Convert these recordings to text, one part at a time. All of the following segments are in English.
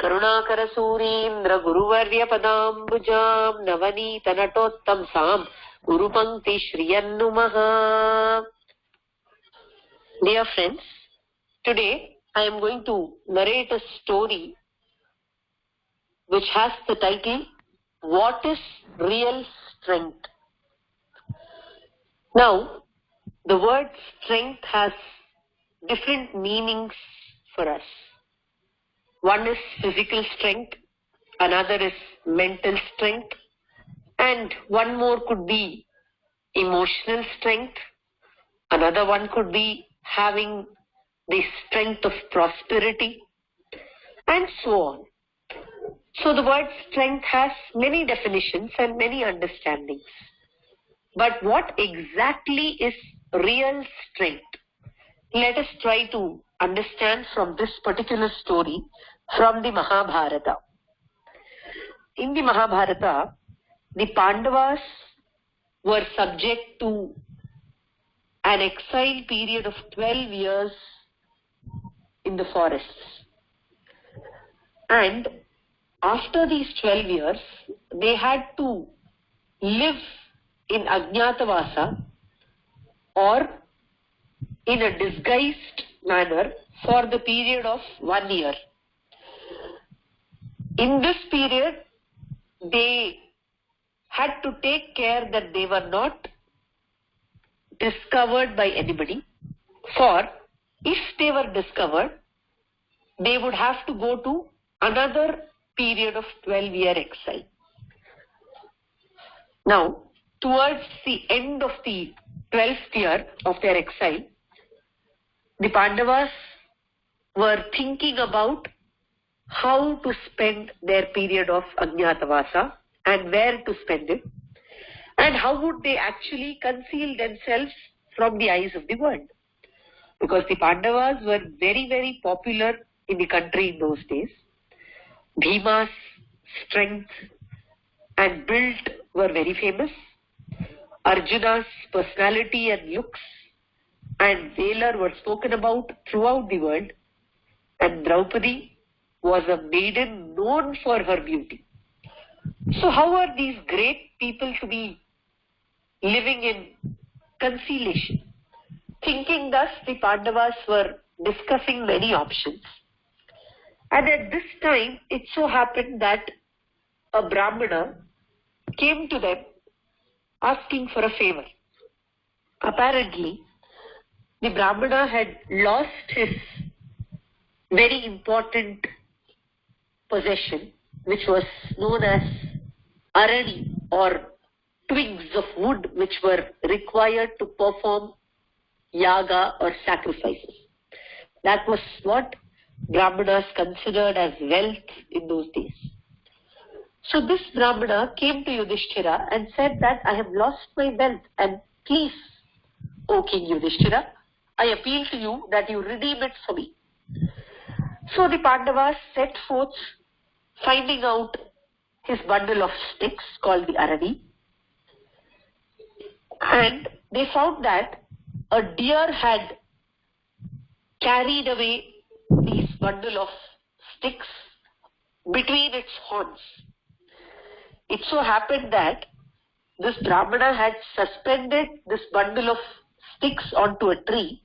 करुणाकरसूरीन्द्र गुरुवर्यपदाम्बुजाम् नवनीतनटोत्तंसाम् गुरुपङ्क्तिश्रियन्नुमः. Dear friends, today I am going to narrate a story which has the title, What is Real Strength? Now, the word strength has different meanings for us. One is physical strength, another is mental strength, and one more could be emotional strength. Another one could be having the strength of prosperity, and so on. So the word strength has many definitions and many understandings. But what exactly is real strength? Let us try to understand from this particular story from the Mahabharata. In the Mahabharata, the Pandavas were subject to an exile period of 12 years in the forests. And after these 12 years, they had to live in Ajnatavasa or in a disguised manner for the period of 1 year. In this period, they had to take care that they were not discovered by anybody, for if they were discovered, they would have to go to another period of 12-year exile. Now, towards the end of the 12th year of their exile, the Pandavas were thinking about how to spend their period of Ajnatavasa and where to spend it, and how would they actually conceal themselves from the eyes of the world. Because the Pandavas were very, very popular in the country in those days. Bhima's strength and build were very famous. Arjuna's personality and looks and valor were spoken about throughout the world. And Draupadi was a maiden known for her beauty. So how are these great people to be living in concealation? Thinking thus, the Pandavas were discussing many options. And at this time, it so happened that a Brahmana came to them asking for a favor. Apparently, the Brahmana had lost his very important possession, which was known as arani, or twigs of wood which were required to perform yaga or sacrifices. That was what Brahmanas considered as wealth in those days. So this Brahmana came to Yudhishthira and said that I have lost my wealth, and please, O King Yudhishthira, I appeal to you that you redeem it for me. So the Pandavas set forth finding out his bundle of sticks called the arani, and they found that a deer had carried away this bundle of sticks between its horns. It so happened that this Brahmana had suspended this bundle of sticks onto a tree,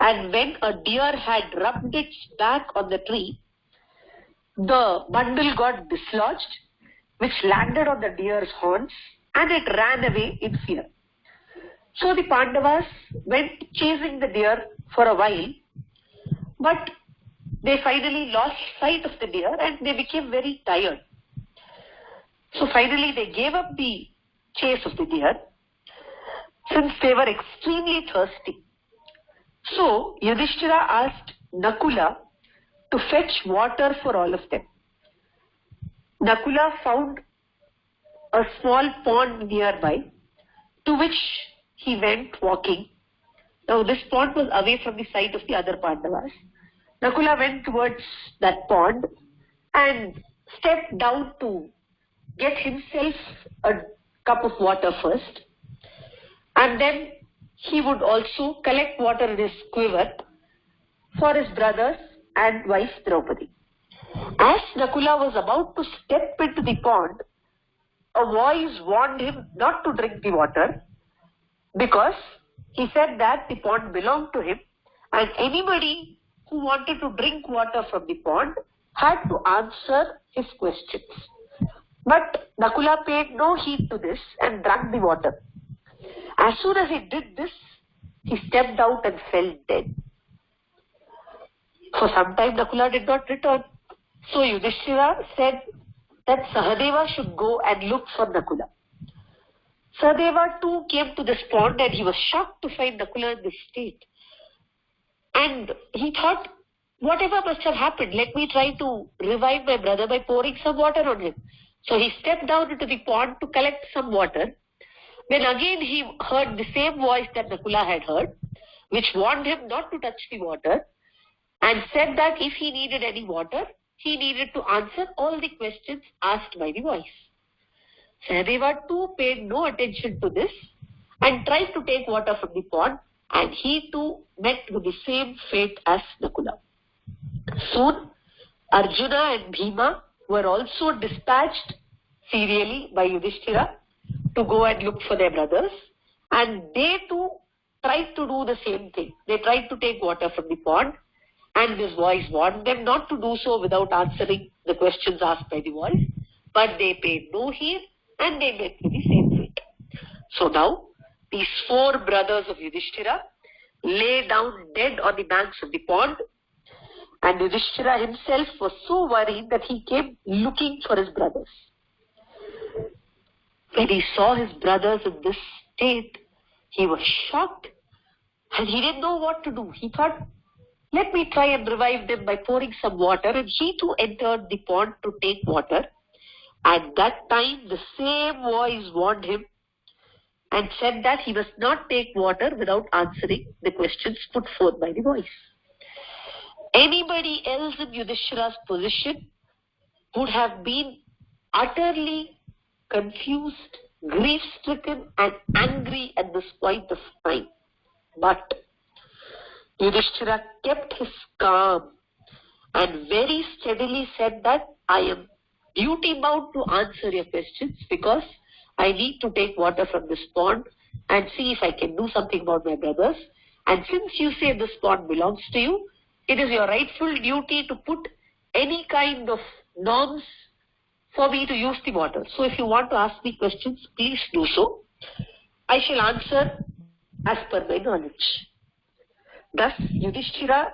and when a deer had rubbed its back on the tree, the bundle got dislodged, which landed on the deer's horns, and it ran away in fear. So the Pandavas went chasing the deer for a while, but they finally lost sight of the deer and they became very tired. So finally they gave up the chase of the deer, since they were extremely thirsty. So Yudhishthira asked Nakula to fetch water for all of them. Nakula found a small pond nearby, to which he went walking. Now this pond was away from the sight of the other Pandavas. Nakula went towards that pond and stepped down to get himself a cup of water first, and then he would also collect water in his quiver for his brothers and wife Draupadi. As Nakula was about to step into the pond, a voice warned him not to drink the water because he said that the pond belonged to him and anybody who wanted to drink water from the pond had to answer his questions. But Nakula paid no heed to this and drank the water. As soon as he did this, he stepped out and fell dead. For some time Nakula did not return. So Yudhishthira said that Sahadeva should go and look for Nakula. Sahadeva too came to this pond and he was shocked to find Nakula in this state. And he thought, whatever must have happened, let me try to revive my brother by pouring some water on him. So he stepped down into the pond to collect some water. Then again he heard the same voice that Nakula had heard, which warned him not to touch the water and said that if he needed any water, he needed to answer all the questions asked by the voice. Sahadeva too paid no attention to this and tried to take water from the pond, and he too met with the same fate as Nakula. Soon, Arjuna and Bhima were also dispatched serially by Yudhishthira to go and look for their brothers, and they too tried to do the same thing. They tried to take water from the pond, and this voice warned them not to do so without answering the questions asked by the voice, but they paid no heed and they met with the same fate. So now, these four brothers of Yudhishthira lay down dead on the banks of the pond, and Yudhishthira himself was so worried that he came looking for his brothers. When he saw his brothers in this state, he was shocked and he didn't know what to do. He thought, let me try and revive them by pouring some water, and he too entered the pond to take water. At that time, the same voice warned him and said that he must not take water without answering the questions put forth by the voice. Anybody else in Yudhishthira's position would have been utterly confused, grief-stricken and angry at this point of time. But Yudhishthira kept his calm and very steadily said that I am duty-bound to answer your questions because I need to take water from this pond and see if I can do something about my brothers. And since you say this pond belongs to you, it is your rightful duty to put any kind of norms for me to use the water. So if you want to ask me questions, please do so. I shall answer as per my knowledge. Thus, Yudhishthira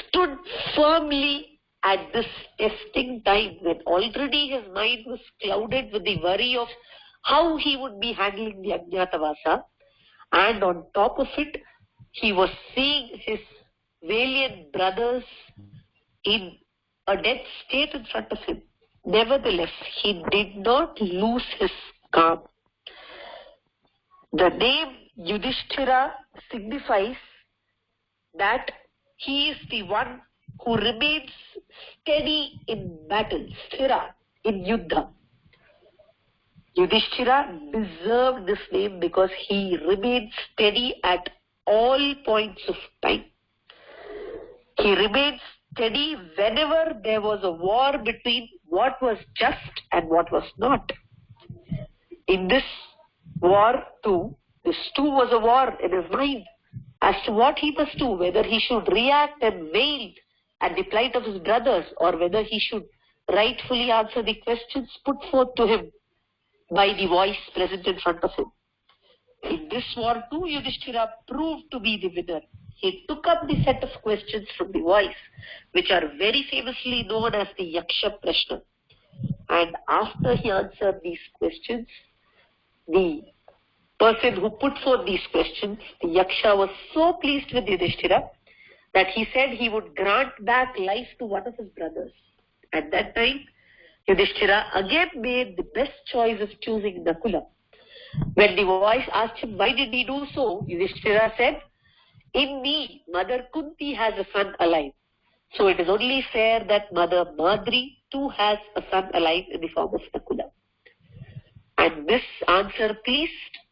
stood firmly at this testing time when already his mind was clouded with the worry of how he would be handling the Ajnatavasa, and on top of it, he was seeing his valiant brothers in a dead state in front of him. Nevertheless, he did not lose his calm. The name Yudhishthira signifies that he is the one who remains steady in battle, sthira, in yuddha. Yudhishthira deserved this name because he remained steady at all points of time. He remained steady whenever there was a war between what was just and what was not. In this war too, this too was a war in his mind as to what he must do, whether he should react and wail at the plight of his brothers or whether he should rightfully answer the questions put forth to him by the voice present in front of him. In this war too, Yudhishthira proved to be the winner. He took up the set of questions from the voice, which are very famously known as the Yaksha Prashna. And after he answered these questions, the person who put forth these questions, the Yaksha, was so pleased with Yudhishthira that he said he would grant back life to one of his brothers. At that time, Yudhishthira again made the best choice of choosing Nakula. When the voice asked him why did he do so, Yudhishthira said, in me, Mother Kunti has a son alive. So it is only fair that Mother Madri too has a son alive in the form of Nakula. And this answer pleased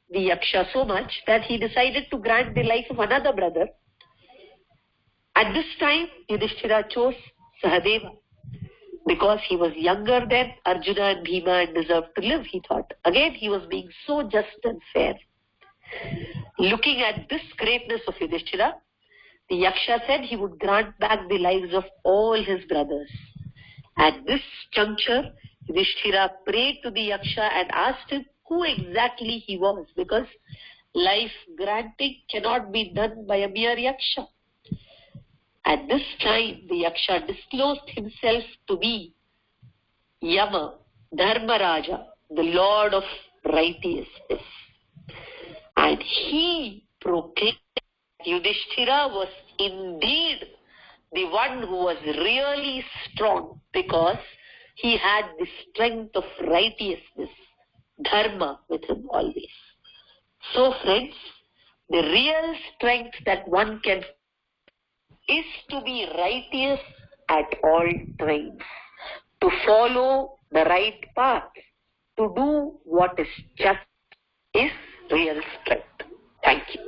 the Yaksha so much that he decided to grant the life of another brother. At this time, Yudhishthira chose Sahadeva. because he was younger than Arjuna and Bhima and deserved to live, he thought. Again, he was being so just and fair. Looking at this greatness of Yudhishthira, the Yaksha said he would grant back the lives of all his brothers. At this juncture, Yudhishthira prayed to the Yaksha and asked him who exactly he was, because life granting cannot be done by a mere Yaksha. At this time, the Yaksha disclosed himself to be Yama, Dharmaraja, the Lord of Righteousness. And he proclaimed that Yudhishthira was indeed the one who was really strong, because he had the strength of righteousness, dharma, with him always. So friends, the real strength that one can is to be righteous at all times, to follow the right path, to do what is just, is real strength. Thank you.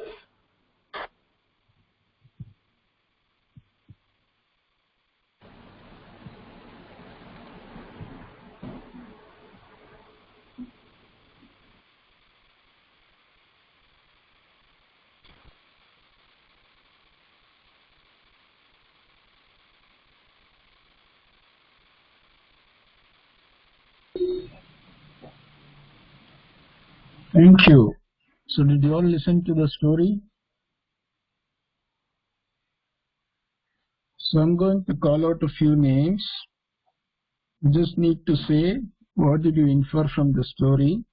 Thank you. So did you all listen to the story? So I'm going to call out a few names. You just need to say what did you infer from the story,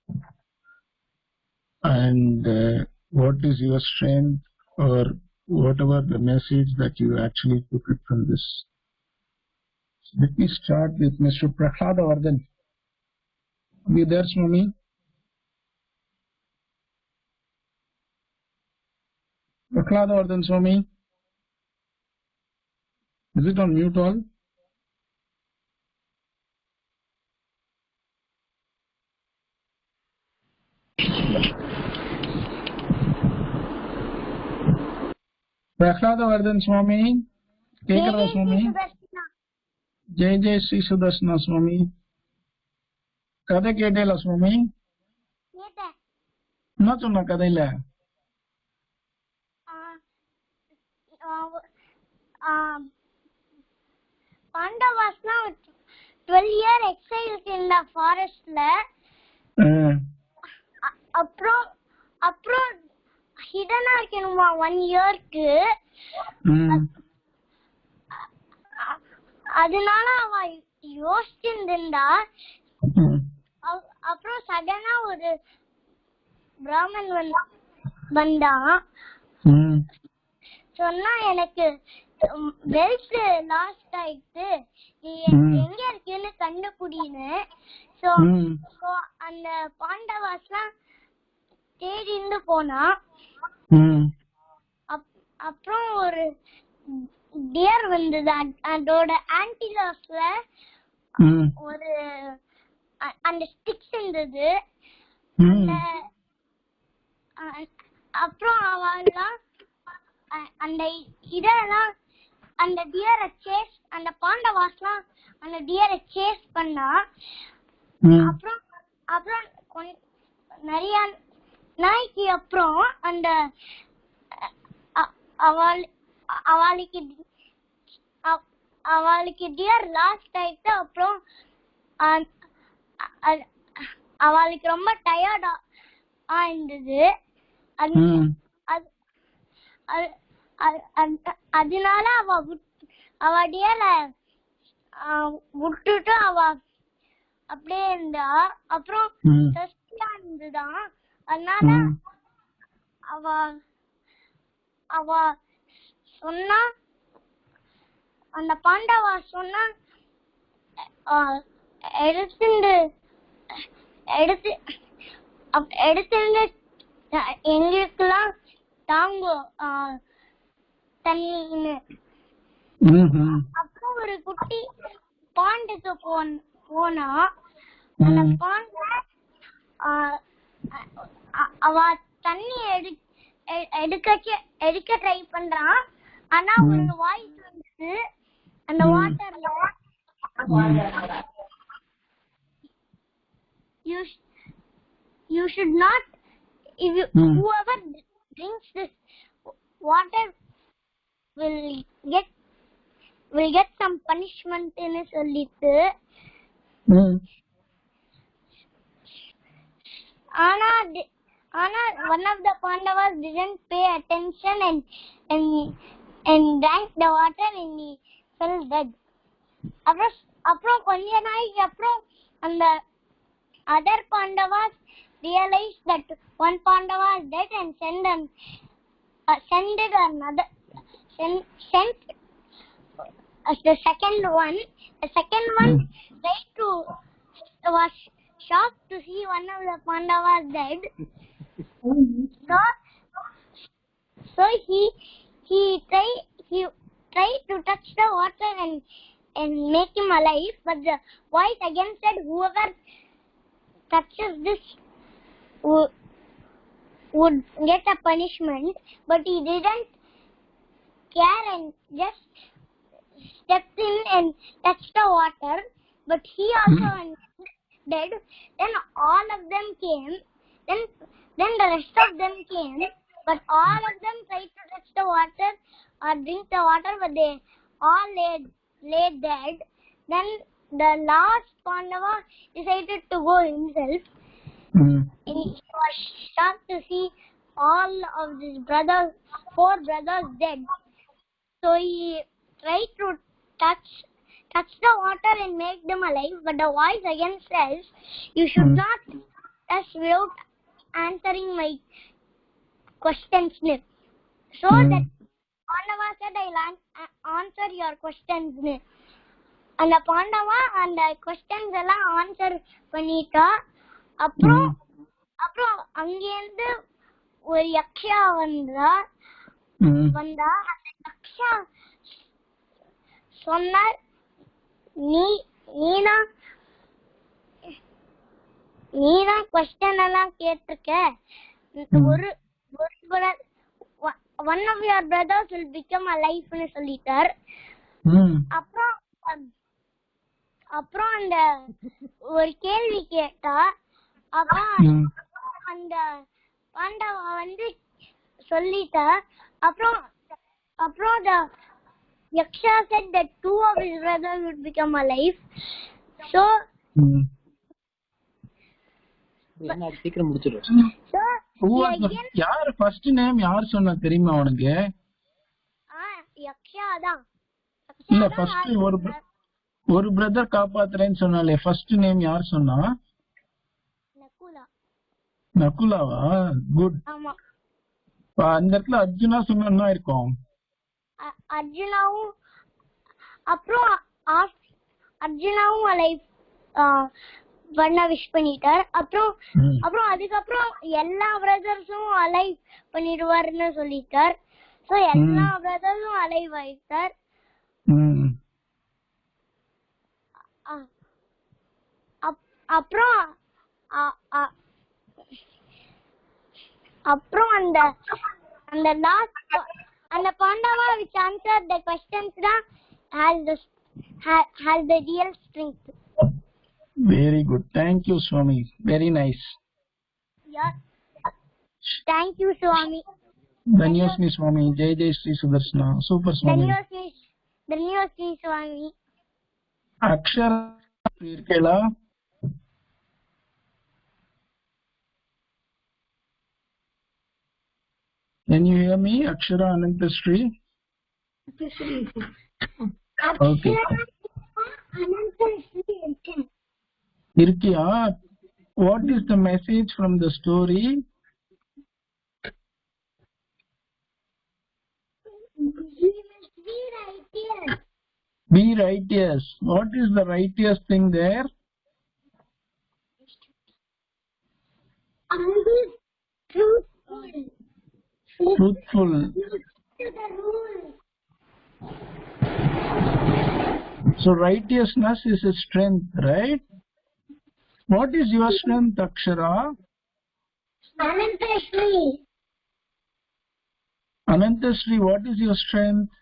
and what is your strength, or whatever the message that you actually took it from this. So let me start with Mr. Prahlada. Are you there, Swami? Prahlada Swami? Is it on mute all? Prahlada Swami? Kekara Swami? Jai Jai Sri Sudarsana Swami. Kada Kedela Swami? Not on a Kadela. Pandavas now 12-year exile in the forest. Apro hidden இருக்கணுமா 1 yearக்கு. அதனால அவ யோசிச்சிருந்தா அப்புறம் சடனா ஒரு பிராமன் வந்தான். சொன்னா எனக்கு wealth last ஆயிடுச்சு, எங்க இருக்குன்னு கண்டுபிடின்னு. சோ அந்த பாண்டவாஸ்லாம் தேடிந்து போனா. அப்புறம் ஒரு டியர் வந்தது. அதோட ஆன்டிலாஸ்ல ஒரு அந்த ஸ்டிக்ஸ் இருந்தது. அப்புறம் அவெல்லாம் அந்த இதெல்லாம் அந்த டியரை சேஸ், அந்த பாண்டவாஸ்லாம் அந்த டியரை சேஸ் பண்ணா. அப்புறம் நிறைய நாய்க்கு அப்புறம் அந்த அவளுக்கு டியர் லாஸ்ட் ஆயிட்டு. அப்புறம் அவளுக்கு ரொம்ப டயர்டா இருந்தது. அதனால அவ டியரை விட்டுட்டு அவ அப்படியே இருந்தா. அப்புறம் டஸ்டியா இருந்துதான். அதனால அவ சொன்னா, அந்த பாண்டவா சொன்னா எடுத்து எங்களுக்கெல்லாம் தாங்கும் தண்ணின்னு. அப்புறம் ஒரு குட்டி பாண்டுக்கு போனா. அந்த பாண்ட அவ தண்ணி எடுக்க ட்ரை பண்றான். ஆனா ஒரு வாய்ஸ் வந்து அந்த வாட்டர்ல You should not, if you, whoever drinks this water will get some punishment in சொல்லிட்டு ஆனா one of the Pandavas didn't pay attention and drank the water and he fell dead. அப்புறம் கொஞ்ச நாளைக்கு அப்புறம் அந்த other Pandavas realized that one Pandava is dead and sent the second one. The second one was shocked to see one of the Pandavas dead. So he tried to touch the water and make him alive, but the voice again said, whoever touches this would get a punishment. But he didn't care and just stepped in and touched the water, but he also went dead. Then all of them came, then the rest of them came, but all of them tried to touch the water or drink the water, but they all lay dead. Then the last Pandava decided to go himself. And he was shocked to see all of his brothers, 4 brothers dead. So he tried to touch the water and make them alive, but the voice again says, you should not touch without answering my questions. So that Pandava said, I'll answer your questions. And the Pandava and the questions எல்லாம் answer பண்ணிட்டா. அப்புறம் அங்கேருந்து ஒரு யக்ஷா வந்தா. அந்த யக்ஷா சொன்னார், நீதான் question எல்லாம் கேட்டிருக்க. one of your brothers will become alive னு சொல்லிட்டார். அப்புறம் அந்த ஒரு கேள்வி கேட்டா. அப்புறம் அந்த பாண்டவா வந்து சொல்லிட்டா. அப்புறம் the Yaksha said that 2 of his brothers would become alive. So சீக்கிரம் முடிச்சிடு. யார் ஃபர்ஸ்ட் நேம் யார் சொன்னா தெரியுமா உனக்கு? யக்ஷா தான். இல்ல ஃபர்ஸ்ட் ஒரு பிரதர் காப்பாத்துறேன்னு சொன்னாலே ஃபர்ஸ்ட் நேம் யார் சொன்னா? நகுலாவா? குட். ஆமா. அந்த இடத்துல அர்ஜுனா சொன்னா இருக்கும். அர்ஜுனாவும் அப்புறம் அர்ஜுனாவும் அலைவ் பண்ண விஷ் பண்ணிட்டார். அப்புறம் அதுக்கப்புறம் எல்லா பிரதர்ஸும் அலைவ் பண்ணிடுவாருன்னு சொல்லிட்டார். சோ எல்லா பிரதர்ஸும் அலைவ் ஆயிட்டார். அப்புறம் அந்த லாஸ்ட் அந்த Pandava which answered the questions has the real strength. Very good. Thank you, Swami. Very nice. Yeah. Thank you, Swami. Dhanyosmi, Swami. Jai Jai Sri Sudarshana. Super, Swami. Dhanyosmi, Swami. Akshara irkela. Can you hear me, Akshara Anantasri? Okay. Irkiya, what is the message from the story? Be righteous. What is the righteous thing there? Truthful. So righteousness is a strength, right? What is your strength, Akshara? Anantasri. Anantasri, what is your strength?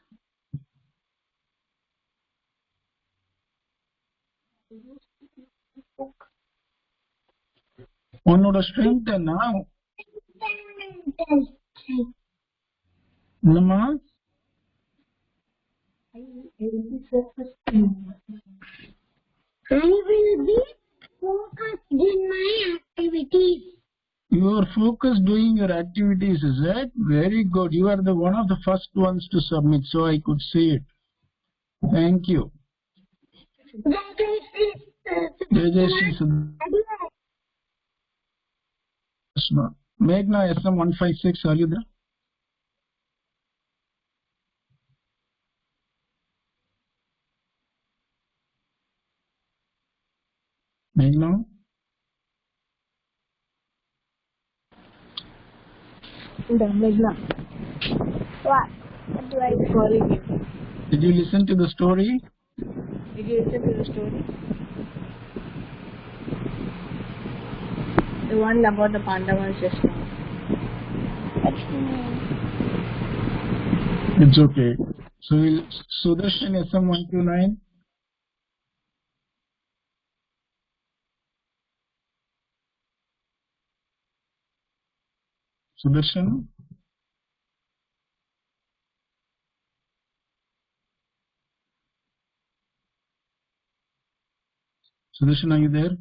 உன்னோட strength என்ன? என்னம்மா? I will be focused in my activities. You are focused doing your activities, is it? Very good. You are the one of the first ones to submit, so I could see it. Thank you. Meghna SM156, are you there? Meghna? What? What do I do? Calling you. Did you listen to the story? Did you listen to the story? The one about the Pandavas just now. It's okay. So Sudarshan SM129. Sudarshan? Sudarshan, are you there?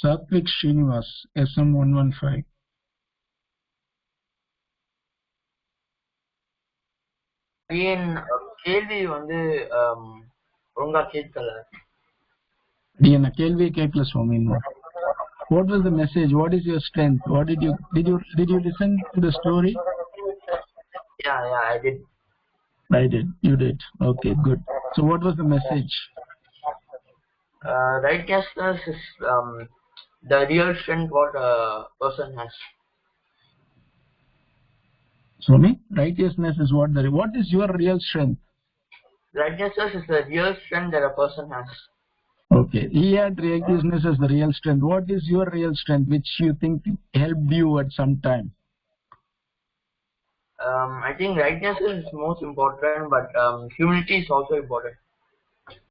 Satvik Srinivas, SM115. again கேள்வி வந்து ஒழுங்கா கேட்கல. என்ன கேள்வி கேட்கல சுவாமி. What was the message? What is your strength? What did you listen to the story? Yeah, I did. I did. You did. Okay, good. So what was the message? Righteousness is the real strength what a person has. Swami, righteousness is what is your real strength? Righteousness is the real strength that a person has. Okay, he had righteousness as the real strength. What is your real strength which you think helped you at some time? I think righteousness is most important, but humility is also important.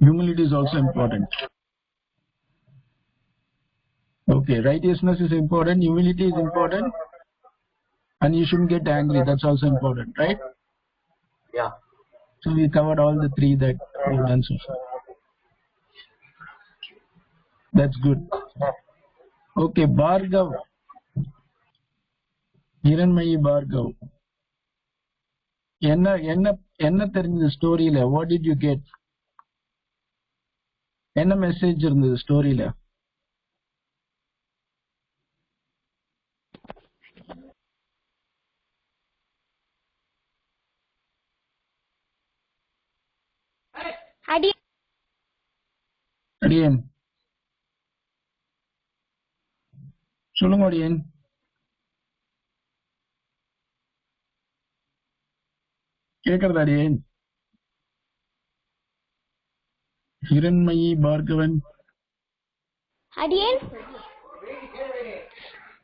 Humility is also important. Okay, righteousness is important, humility is important, and you shouldn't get angry. That's also important, right? Yeah. So we covered all the three that we've done so far. That's good. Okay, Bhargav. Hiranmayi Bhargav. என்ன தெரிஞ்சது ஸ்டோரியில? What did you get? என்ன message இருந்தது ஸ்டோரியில? அடியேன் சொல்லுங்க. அடியேன் கேக்குறதா? அடியேன் ஹிரண்மயி பார்கவன் அடியேன்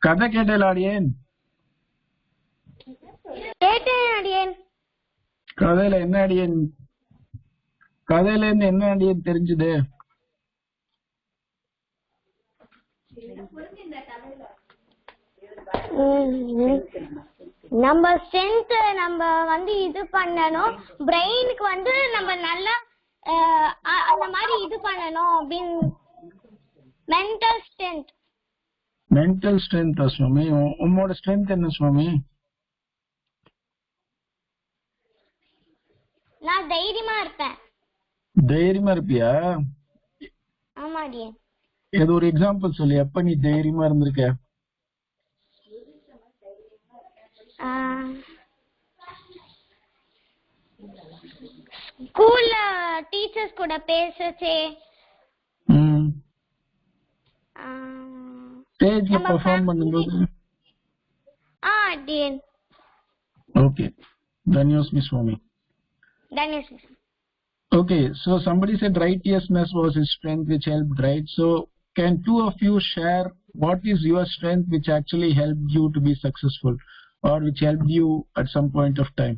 கதை கேட்டல? அடியேன் கேட்டேன். அடியேன் கதையில என்ன? அடியேன் கதையில இருந்து என்ன அடியேன் தெரிஞ்சது? நம்ம ஸ்ட்ரென்த் நம்ம வந்து இது பண்ணணும், பிரெயினுக்கு வந்து நம்ம நல்லா அந்த மாதிரி இது பண்ணணும் அப்படின்னு. Mental strength. மென்டல் ஸ்ட்ரென்த் சுவாமி. உங்களோட ஸ்ட்ரென்த் என்ன சுவாமி? நான் தைரியமா இருப்பேன். தைரியமா இருப்பியா? ஆமா அடியேன். ஏதோ ஒரு எக்ஸாம்பிள் சொல்லி எப்ப நீ தைரியமா இருந்திருக்க? ஸ்கூல்ல டீச்சர்ஸ் கூட பேசச்சே, ஸ்டேஜ்ல பெர்ஃபார்ம் பண்ணும்போது. அடியேன். Okay, தன்யோஸ்மி Swami. தன்யோஸ்மி. Okay, so somebody said righteousness was his strength which helped, right? So can two of you share what is your strength which actually helped you to be successful or which helped you at some point of time?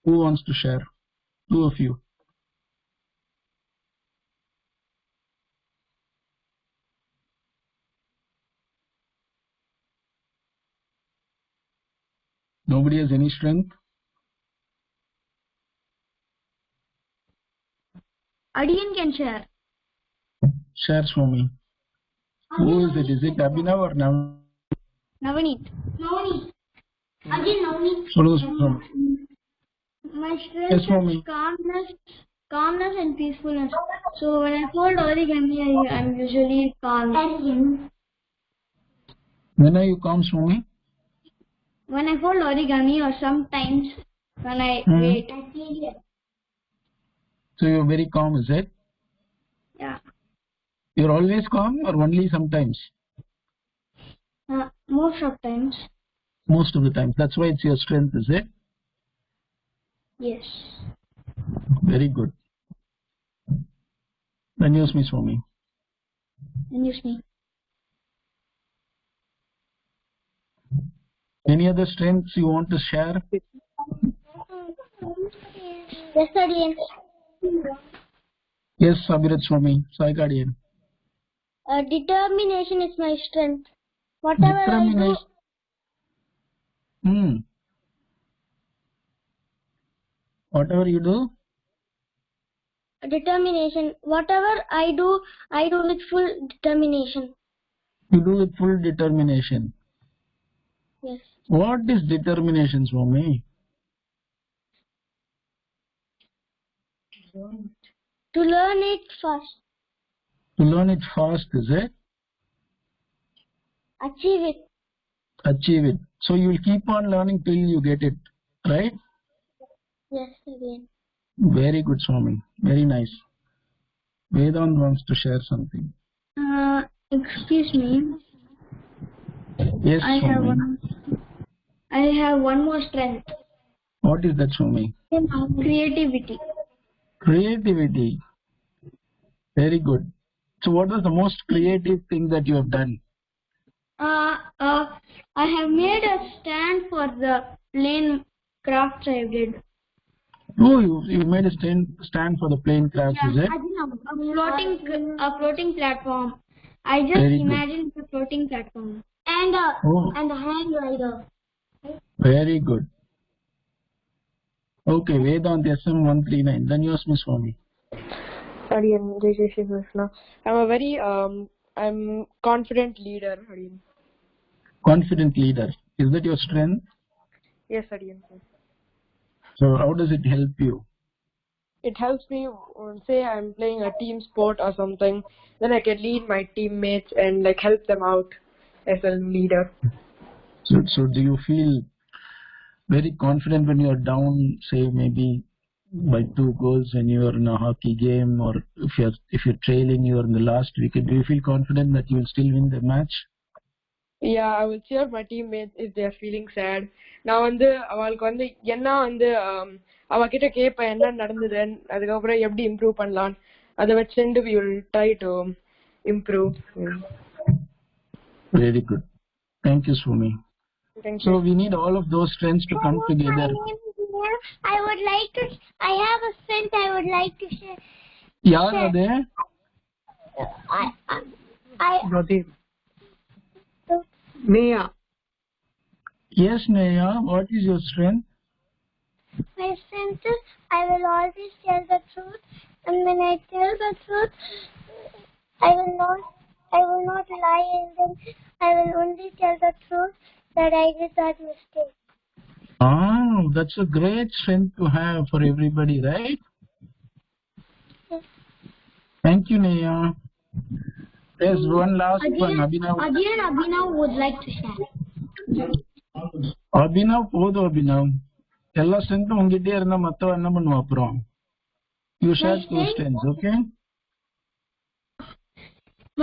Who wants to share? Two of you. Nobody has any strength? Adian can share. Share for me. Who is it? Is it Abhinav or Nav? Navneet. Again Navneet. From My strength Yes, is Mommy. calmness and peacefulness. So when I fold origami, I'm usually calm. When are you calm, Swami? When I fold origami or sometimes when I wait. So you're very calm, is it? Yeah. You're always calm or only sometimes? Most of times. Most of the times. That's why it's your strength, is it? Yes. Very good. Then use me, Swami. And use me. Any other strengths you want to share? Yes, Adian. Yes, Abhirat Swami, Sai Guardian. Determination is my strength. Whatever I do, Whatever you do? determination. Whatever I do with full determination. You do with full determination. Yes. What is determination, Swami? To learn it fast. To learn it fast, is it? Achieve it. Achieve it. So you will keep on learning till you get it, right? Yes, again. Very good, Swami. Very nice. Vedant wants to share something. Excuse me. Yes, I Swami. have one more strength. What is that, Swami? Creativity. Creativity. Very good. So what was the most creative thing that you have done? I have made a stand for the plain crafts I did. Oh, you made a stand for the plane crafts, is it? A floating platform. I just Very good. imagined the floating platform. And a hand rider. Very good. Okay, Vedant SM139. Then yours, Miss Swami. Adian, Jai Jai Shri Krishna. I'm a very I'm confident leader, Adian. Confident leader. Is that your strength? Yes, Adian. So how does it help you? It helps me, say I'm playing a team sport or something, then I can lead my teammates and like help them out as a leader. So do you feel very confident when you're down, say maybe by 2 goals when you're in a hockey game, or if you're trailing, you're in the last wicket, do you feel confident that you will still win the match? Yeah, I will cheer my teammates if they are feeling sad. நான் வந்து அவளுக்கு வந்து என்ன வந்து அவகிட்ட கேட்பேன் என்ன நடந்தது அதுக்கப்புறம் எப்படி இம்ப்ரூவ் பண்ணலாம் அதை வச்சுட்டு we will try to improve. Very good. Thank you, Swami. Thank you. So we need all of those strengths to come together. I have a strength I would like to share. Yaar ade? Neha. Yes, Neha. What is your strength? My strength is I will always tell the truth, and when I tell the truth, I will not lie, and then I will only tell the truth that I did that mistake. Oh, that's a great strength to have for everybody, right? Yes. Thank you, Neha. There's one last one. Abhinav would like to share. Abhinav, போதும் Abhinav. எல்லா ஸ்ட்ரென்த்தும் உங்ககிட்டே இருந்தா மத்தவ என்ன பண்ணுவா அப்புறம்? You share two strengths, okay?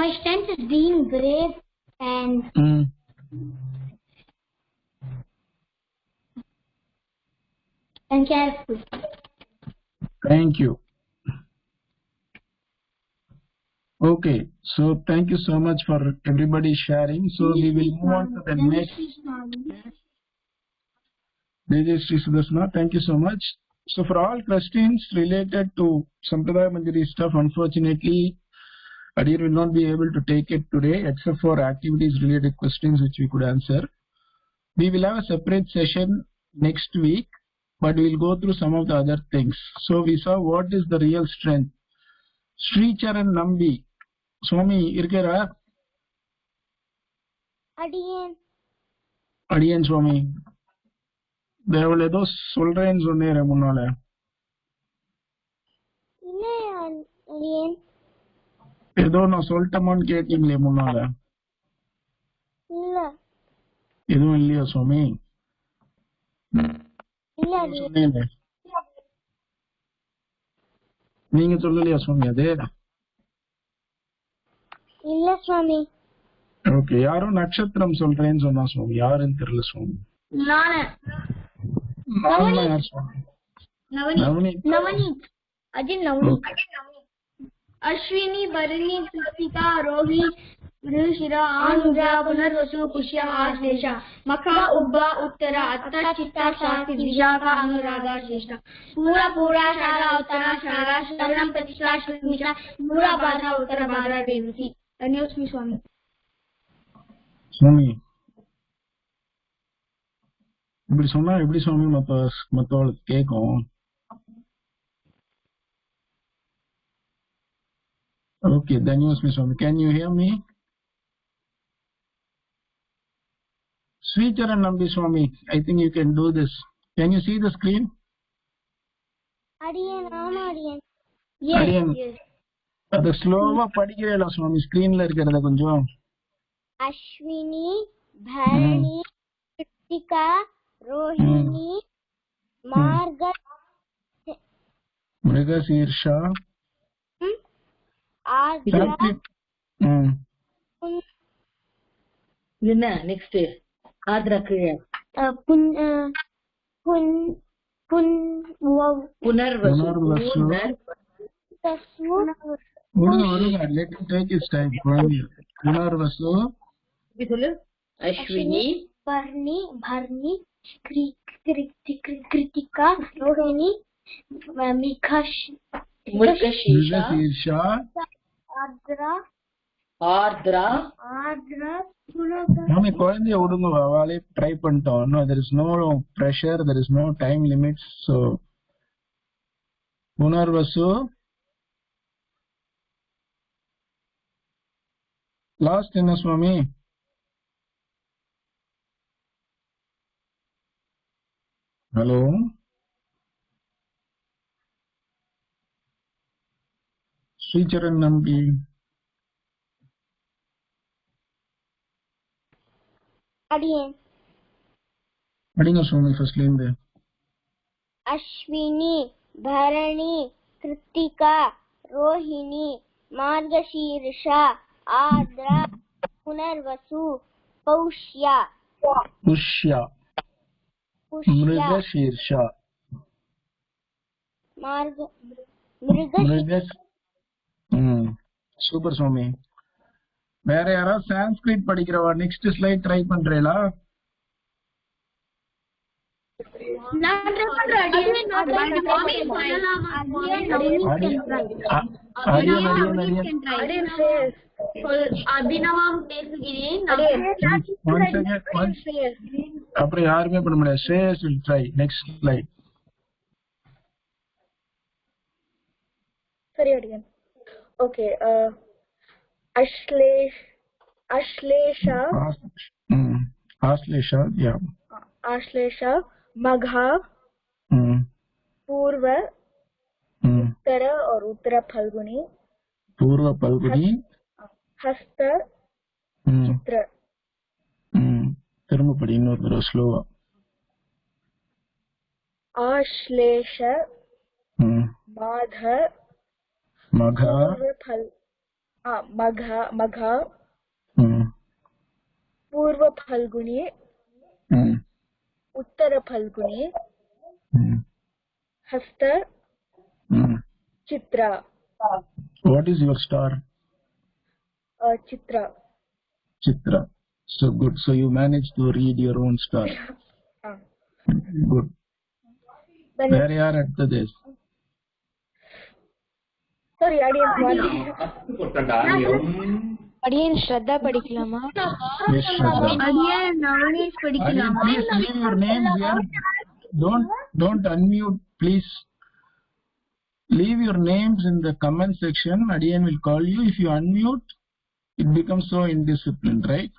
My strength is being brave and careful. Thank you. Okay, so thank you so much for everybody sharing. So we will move on to the next. Jai Jai Shri Sudarsana, thank you so much. So for all questions related to Sampradaya Manjari stuff, unfortunately, Adir will not be able to take it today, except for activities related questions which we could answer. We will have a separate session next week, but we will go through some of the other things. So we saw what is the real strength. Sri Charan Nambi. Swami, irkera? Adiyan Swami. Devil edo solren sonere munnala. ஏதோ நான் சொல்லிட்டோமான்னு கேட்டீங்களே முன்னால. எதுவும் இல்லையா சுவாமி? சொன்னீங்க, நீங்க சொல்லலையா சுவாமி? அது இல்ல சுவாமி. ஓகே, யாரும் நட்சத்திரம் சொல்றேன்னு சொன்னா சுவாமி, யாருன்னு தெரியல சுவாமி. யார் சுவாமி? நவனீத். அஜின் நவனீத். अश्विनी भरणी कृतिका रोही मृगशिरा आनुजा पुनर्वसु पुष्या आश्लेषा मखा उब्बा उत्तरा अत्ता चित्ता शांति विशाखा अनुराधा श्रेष्ठा पूरा पूरा शारा उत्तरा शारा शरणम प्रतिष्ठा श्रीमिषा पूरा भाद्रा उत्तरा भाद्रा देवती. धन्यवाद स्वामी. சுவாமி இப்படி சொன்னா எப்படி சுவாமி மத்தவங்களுக்கு கேட்கும்? Okay, Dhanyosmi Swami. Can you hear me? Sri Charan Nambi Swami, I think you can do this. Can you see the screen? Adiyan, Adiyan. Yes. அது ஸ்லோவா படிக்கிறேல சுவாமி, ஸ்கிரீன்ல இருக்கிறத கொஞ்சம். அஸ்வினி பரணி கிருத்திகா ரோஹிணி மிருகசீர்ஷா என்ன நெக்ஸ்ட் ஆத்ரா கீழே அஸ்வினி பர்ணி பர்ணி கிருத்திகா ரோஹிணி மிருகசீர்ஷா ஆர்த்ரா மாமி குழந்தைய விடுங்க, அவளே ட்ரை பண்ணிட்டோம். No, there is no pressure, there is no time limits. So Punarvasu last என்ன சுவாமி? ஹலோ ஸ்ரீச்சரண் நம்பி. அடிங்க சுவாமி ஃபர்ஸ்ட்ல இருந்து. அஸ்வினி பரணி கிருத்திகா ரோஹிணி மார்கசீர்ஷா ஆத்ரா புனர்வசு பௌஷ்யா மிருகசீர்ஷா சூப்பர் சுவாமி. வேற யாராவது சான்ஸ்கிரிட் படிக்கிறவா நெக்ஸ்ட் ஸ்லைட் ட்ரை பண்றீங்களா? அப்புறம் யாருமே பண்ண முடியாது. ஸ்ரேயஸ் will try. Next slide. சரி அடியன். ஓகே, ஆஸ்லேஷா मघा पूर्व उत्तर और उत्तर फल्गुनी हस्त चित्र. திரும்ப படி இன்னொரு தடவை ஸ்லோவா. ஆஸ்லேஷ மகா पूर्व फल्गुनी उत्तर फल्गुनी हस्त Chitra. What is your star? Chitra. So good. So you managed to read your own star. Good. வேற யார் அடுத்தது? Sorry, அடியேன் ஸ்ரத்தா படிக்கலாமா? Yes, Shraddha. அடியேன் நவனேஷ் Aryan, படிக்கலாமா? please leave your names here. Don't unmute, please. Leave your names in the comment section. Aryan will call you. If you unmute, it becomes so indisciplined, right?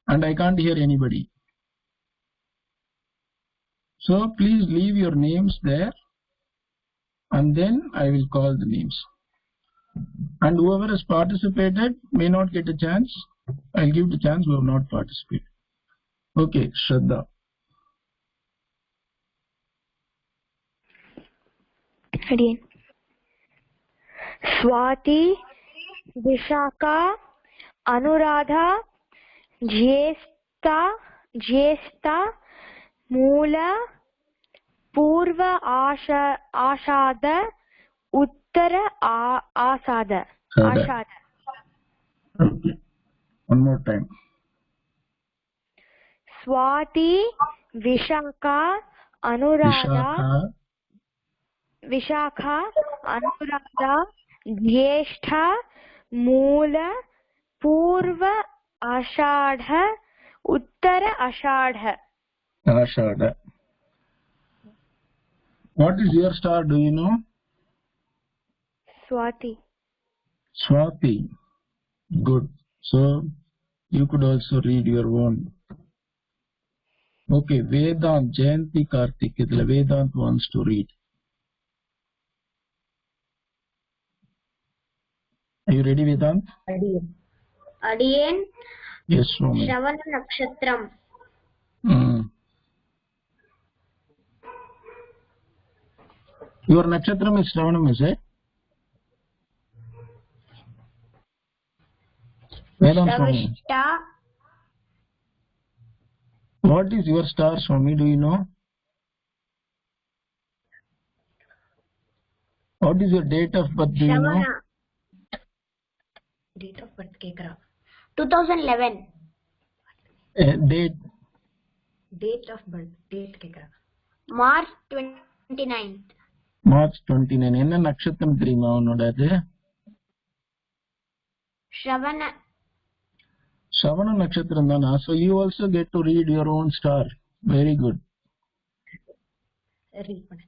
And I can't hear anybody. So please leave your names there, and then I will call the names. And whoever has participated may not get a chance. I'll give the chance who have not participated. Okay, Shraddha. அடியேன் ஸ்வாதி, விஷாகா, அனுராதா, ஜேஷ்டா, மூல, பூர்வ ஆஷாத, உத்தர ஆஷாத. Okay. One more time. Swathi, Vishaka, Anuradha, Vishakha, Anuradha, ज्येष्ठा, मूल, पूर्व आषाढ़, उत्तर आषाढ़. Ashada. What is your star? Do you know? Swati. Swati. Good. So you could also read your own. Okay, Vedant, Jayanti, Karthik. Vedant wants to read. Are you ready, Vedant? Adiyen Yes, Swami. Shravana Nakshatram. Your Nakshatram is Shravanam, is it? Vedant, Swami. Sravishta. What is your star, Swami? Do you know? What is your date of birth? Do you know? Date of birth kekra. 2011. Date. Date of birth. Date kekra. March 29th. March 29. என்ன நட்சத்திரம் தெரியுமா உன்னோட அது? Shravana. Shravana நட்சத்திரம் தானா? So you also get to read your own star. Very good. Read பண்ணு.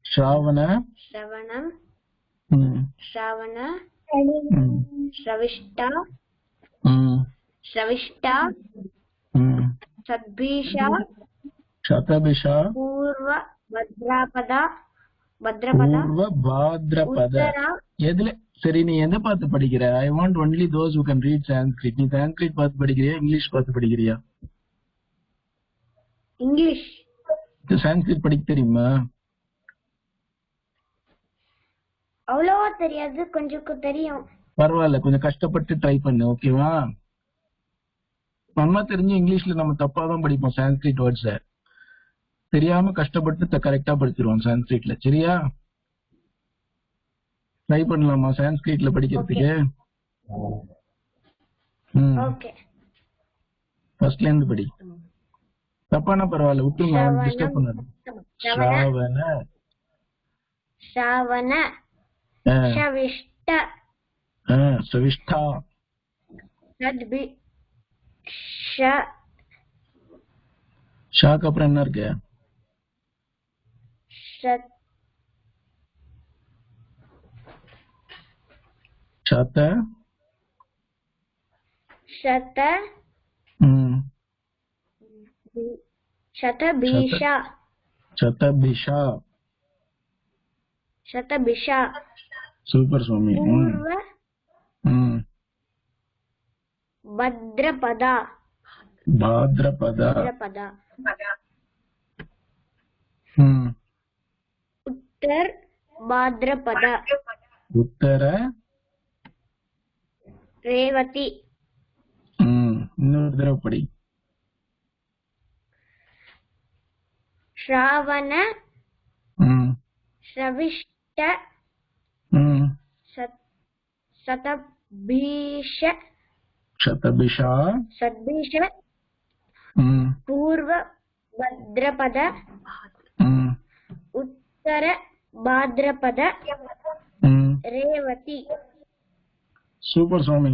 Shravana. Shravanam. Shravana. Sravishta. Sravishta. Sadbhisha. Shatabhisha. Purva Bhadrapada. Purva Bhadrapada. எதுல சரி நீ எதை பார்த்து படிக்கிற? I want only those who can read Sanskrit. நீ Sanskrit பார்த்து படிக்கிறியா, English பார்த்து படிக்கிறியா? இங்கிலீஷ். Sanskrit படிக்க தெரியுமா? அவ்வளவா தெரியாது, கொஞ்சம் தெரியும். பரவாயில்ல, கொஞ்சம் கஷ்டப்பட்டு ட்ரை பண்ணு, ஓகேவா? நம்ம தெரிஞ்ச இங்கிலீஷ்ல நம்ம தப்பா தான் படிப்போம் சான்ஸ்கிரிட் வேர்ட்ஸ. தெரியாம கஷ்டப்பட்டு கரெக்டா படிச்சிருவோம் சான்ஸ்கிரிட்ல. சரியா? ட்ரை பண்ணலாமா சான்ஸ்கிரிட்ல படிக்கிறதுக்கு? ஓகே. ஃபர்ஸ்ட்ல இருந்து படி. தப்பானா பரவாயில்ல, விட்டுருங்க, டிஸ்டர்ப் பண்ணாத. ஸ்ராவண. ஸ்ராவண. ஷவிஷ்ட. சவிஷ்டா. சத்பி. ஷாக்கு அப்புறம் என்ன இருக்கு? சத. சத. சதபிஷா. சதபிஷா. சதபிஷா. சூப்பர் சுவாமி. பூர்வ பத்ரபதா. பாத்ரபதா. உத்தர் பாத்ரபதா. உத்தர ரேவதி. இன்னொரு தடவை படி. ஸ்ராவண. ஸ்ரவிஷ்ட. சதபீஷ. சத்பீஷ. பூர்வ Bhadrapada, Hmm. Uttara Bhadrapada, Hmm. Revati. Super, Swami.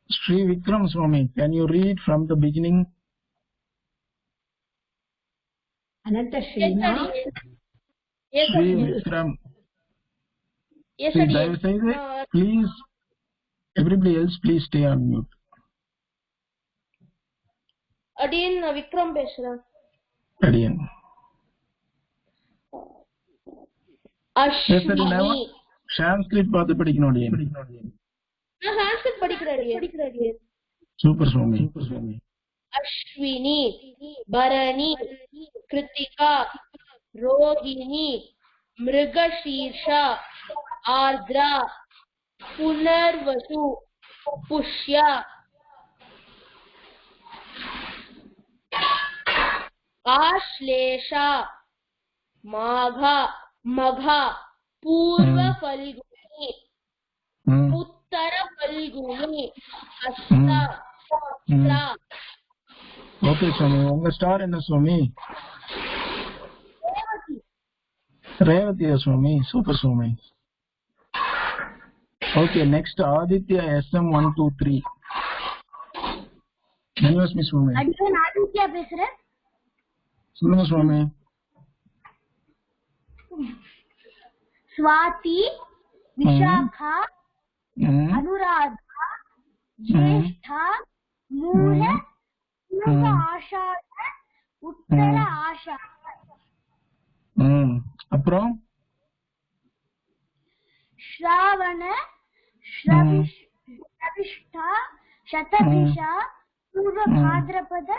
Sri Vikram Swami, can you read from the beginning? Anantashrina. Yes, Sri sir. Vikram. Yes, Sri sir. Dayavasayide, please, everybody else, please stay on mute. Adin Vikram பேசுறேன். Adiyan. Ashwini. Sanskrit பார்த்து படிக்கணும் அடியேன். நான் சான்ஸ்கிரிட் படிக்கிறேன். Super, Swami. Ashwini, Bharani, Kritika, Rohini, Mrigashirsha, Ardra, Punarvasu, Pushya, Ashlesha, Magha, Purva Falguni, Hmm. Uttara Falguni, Asta, Astra, Okay, Swami. உங்க star என்ன Swami? Revati, Swami. Super, Swami. Okay, next Aditya SM123. Namaste, Swami. அடிக்கன் ஆதித்யா பேசுறேன். சொல்லுங்க Swami. Swati, Vishakha, Hmm. Anuradha, Jyeshtha, Moola, Purva Ashadha, Uttara Ashadha, Hmm. அப்புறம் Shravana, Shravishta, Shatabhisha, Purva Bhadrapada,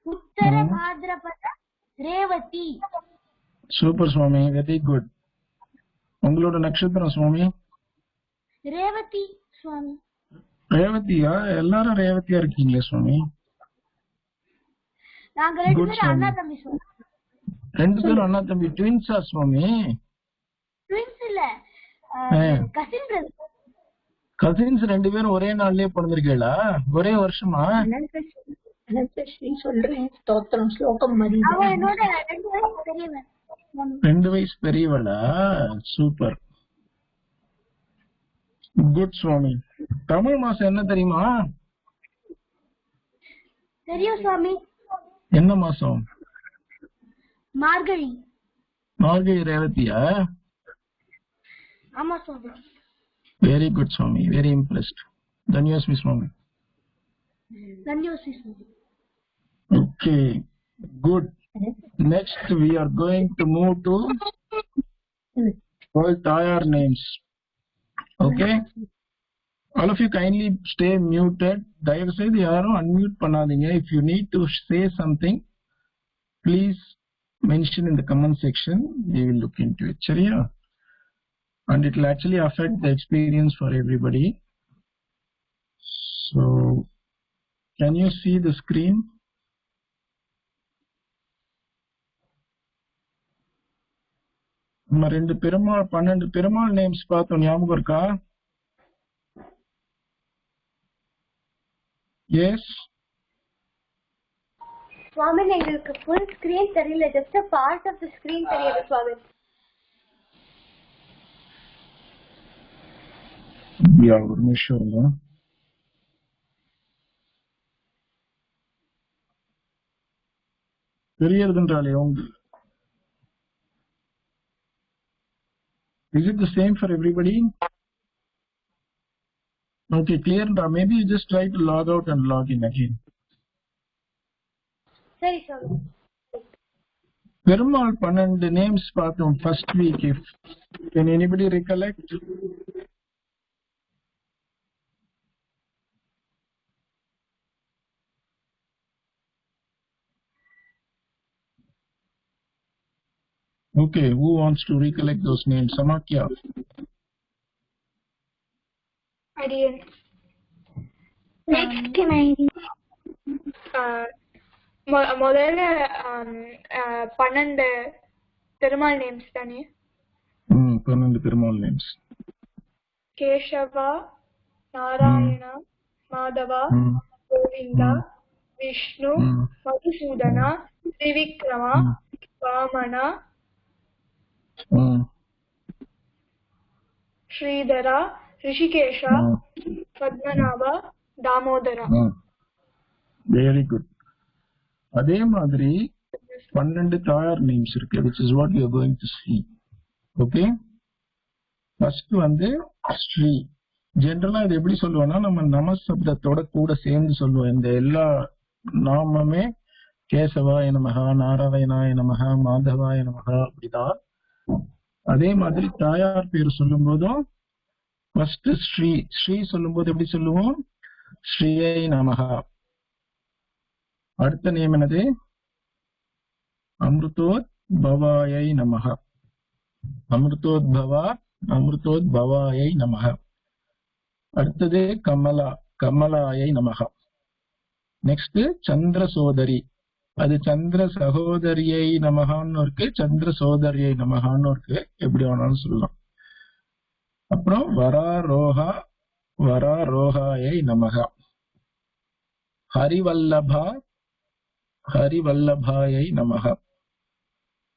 Uttara Bhadrapada, Revati. Super, Swami. Very good. உங்களோட நட்சத்திரம் Swami? Revati, Swami. ரேவதியா? எல்லாரும் ரேவதியா இருக்கீங்களே Swami? நாங்க ரெண்டு Good, பேரும் Swami. அண்ணா தம்பி Swami. ரெண்டு பேரும் அண்ணா தம்பி ட்வின்ஸா Swami? ட்வின்ஸ் இல்ல, கசின் பிரதர். கசின்ஸ் ரெண்டு பேரும் ஒரே நாள்லயே பிறந்திருக்கீங்களா? ஒரே வருஷமா? அனந்தஸ்ரீ சொல்றேன். ஸ்தோத்திரம் ஸ்லோகம் மாதிரி. அவன் என்னோட 2 வயசு பெரியவன். 2 வயசு பெரியவளா? சூப்பர். Good Swami. தமிழ் மாசம் என்ன தெரியுமா? தெரியும் சுவாமி. என்ன மாசம்? மார்கழி. மார்கழி ரேவதியா? ஆமா சுவாமி. Very good Swami. Very impressed. Dhanyasmi Swami. தன்யோசி Swami. Okay. Good. Next we are going to move to all Tayar names. Okay. All of you kindly stay muted. தயவு செய்து யாரும் unmute பண்ணாதீங்க. If you need to say something, please mention in the comment section. We will look into it. சரியா? And it will actually affect the experience for everybody. So, can you see the screen? நம்ம 12 Perumal names பார்த்தோம், ஞாபகம் இருக்கா? S சுவாமி எங்களுக்கு full screen தெரியல, just a part of the screen தெரியுது சுவாமி. ஒரு நிமிஷம் இருங்க. தெரியறதுன்றாலே உங்களுக்கு. Is it the same for everybody? Okay, clear. Maybe you just try to log out and log in again. சரி சுவாமி. பெருமாள் 12 names பார்த்தோம் first week. If can anybody recollect? Okay, who wants to recollect those names? Samakya. அடியேன். Next can I read? முதல்ல 12 Perumal names தானே? 12 Perumal names. Keshava, Narayana, மாதவா, Govinda, Vishnu, Madhusudana, Trivikrama, Vamana, Sridhara, Rishikesha, Padmanabha, Damodara. Very good. அதே மாதிரி 12 தாயார் names இருக்கு, which is what we are going to see. Okay, first வந்து ஸ்ரீ. ஜென்ரலா இது எப்படி சொல்லுவோம்னா, நம்ம நமசப்தத்தோட கூட சேர்ந்து சொல்லுவோம். இந்த எல்லா நாமமே கேசவாய நமஹா, நாராயணாய நமஹா, மாதவாய நமஹா அப்படிதான். அதே மாதிரி தாயார் பேர் சொல்லும் போதும் ஃபர்ஸ்ட் ஸ்ரீ. ஸ்ரீ சொல்லும் போது எப்படி சொல்லுவோம்? ஸ்ரீயை நமஹா. அடுத்த நேம் என்னது? அமிர்தோத்பவாயை நமஹ. அமிர்தோத்பவாயை நமஹ. அடுத்தது கமலா, கமலாயை நமஹ. நெக்ஸ்ட் சந்திர சோதரி, அது சந்திர சகோதரியை நமகான்னு இருக்கு, சந்திர சோதரியை நமகான்னு இருக்கு, எப்படி வேணாலும் சொல்லலாம். அப்புறம் வராரோகா, வராரோகாயை நமஹ. ஹரிவல்லபா, ஹரிவல்லபாயை நமஹ.